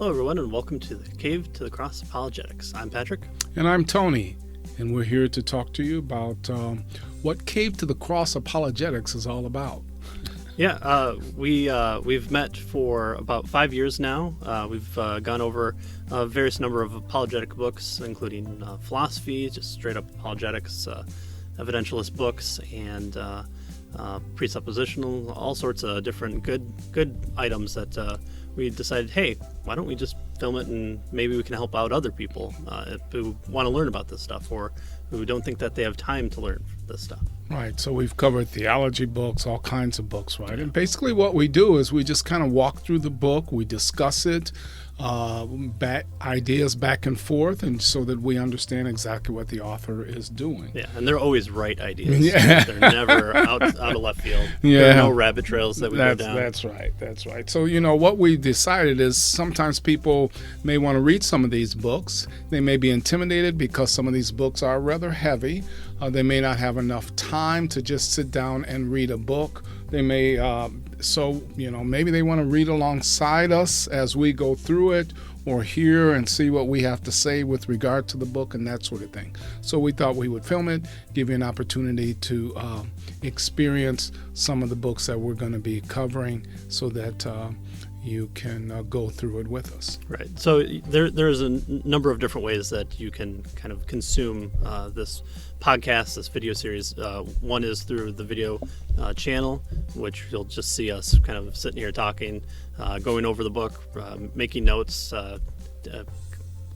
Hello, everyone, and welcome to the Cave to the Cross Apologetics. I'm Patrick. And I'm Tony, and we're here to talk to you about what Cave to the Cross Apologetics is all about. Yeah, we've met for about 5 years now. We've gone over a various number of apologetic books, including philosophy, just straight up apologetics, evidentialist books, and presuppositional, all sorts of different good items that we decided, hey, why don't we just film it and maybe we can help out other people who want to learn about this stuff or who don't think that they have time to learn this stuff. Right, so we've covered theology books, all kinds of books, right? And basically what we do is we just kind of walk through the book, we discuss it, ideas back and forth, and so that we understand exactly what the author is doing. Yeah, and they're always right ideas. Yeah. They're never out of left field. Yeah. There are no rabbit trails that we go down. That's right. So, what we decided is sometimes people may want to read some of these books. They may be intimidated because some of these books are rather heavy. They may not have enough time to just sit down and read a book. They may, maybe they want to read alongside us as we go through it, or hear and see what we have to say with regard to the book and that sort of thing. So we thought we would film it, give you an opportunity to experience some of the books that we're going to be covering so that you can go through it with us. Right. So there's a number of different ways that you can kind of consume this podcast, this video series. One is through the video channel, which you'll just see us kind of sitting here talking, going over the book, making notes,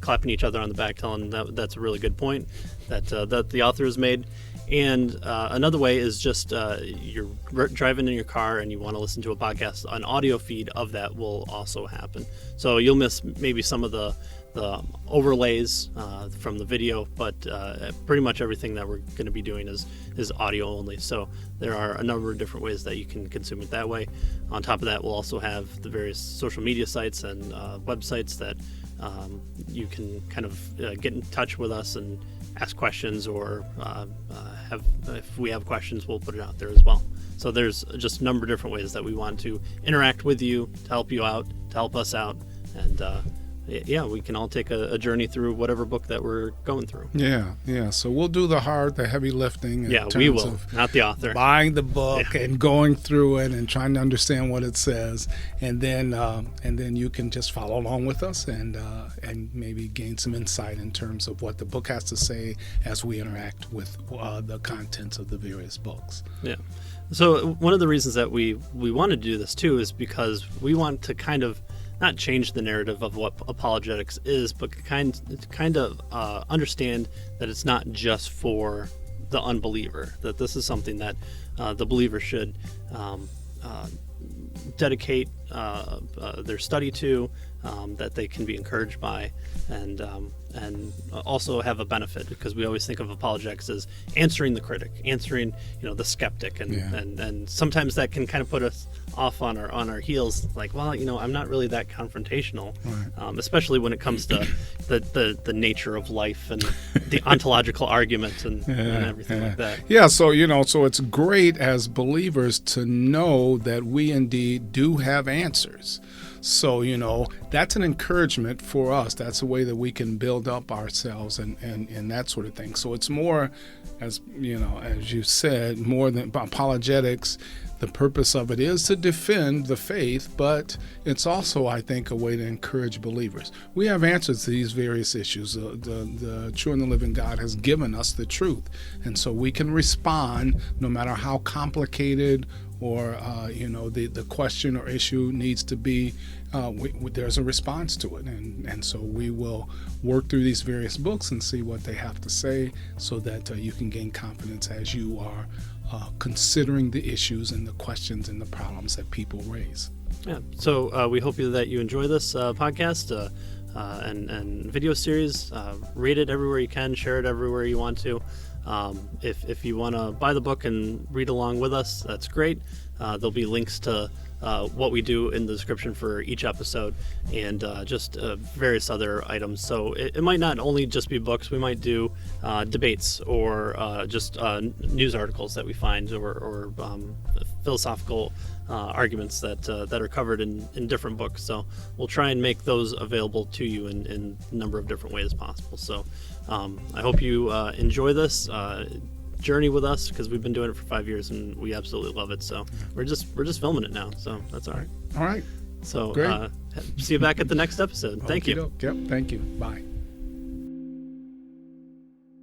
clapping each other on the back, telling that's a really good point that the author has made. And another way is just you're driving in your car and you want to listen to a podcast. An audio feed of that will also happen. So you'll miss maybe some of the overlays from the video, but pretty much everything that we're going to be doing is audio only. So there are a number of different ways that you can consume it that way. On top of that, we'll also have the various social media sites and websites that you can kind of get in touch with us and ask questions, or if we have questions, we'll put it out there as well. So there's just a number of different ways that we want to interact with you, to help you out, to help us out, and we can all take a journey through whatever book that we're going through. Yeah. So we'll do the heavy lifting. Yeah, we will, not the author. Buying the book and going through it and trying to understand what it says, and then you can just follow along with us and maybe gain some insight in terms of what the book has to say as we interact with the contents of the various books. Yeah. So one of the reasons that we wanted to do this too is because we want to kind of not change the narrative of what apologetics is, but kind of understand that it's not just for the unbeliever, that this is something that the believer should dedicate their study to, that they can be encouraged by, and also have a benefit, because we always think of apologetics as answering the critic, answering the skeptic, and sometimes that can kind of put us off on our heels, like, well, I'm not really that confrontational, right. Especially when it comes to the nature of life and the ontological arguments and everything like that. Yeah, so it's great as believers to know that we indeed do have answers. So, that's an encouragement for us. That's a way that we can build up ourselves and that sort of thing. So it's more, as you said, more than apologetics. The purpose of it is to defend the faith, but it's also, I think, a way to encourage believers. We have answers to these various issues. The true and the living God has given us the truth, and so we can respond no matter how complicated or the question or issue needs to be. There's a response to it, and so we will work through these various books and see what they have to say, so that you can gain confidence as you are considering the issues and the questions and the problems that people raise. Yeah. So we hope that you enjoy this podcast and video series. Read it everywhere you can. Share it everywhere you want to. If you want to buy the book and read along with us, that's great. There'll be links to what we do in the description for each episode, and just various other items. So it might not only just be books. We might do debates or just news articles that we find, or philosophical arguments that are covered in different books. So we'll try and make those available to you in a number of different ways possible. So I hope you enjoy this journey with us, because we've been doing it for 5 years and we absolutely love it. So we're just filming it now, so that's all right. All right. So Great. See you back at the next episode. Thank you. Yep. Thank you. Bye.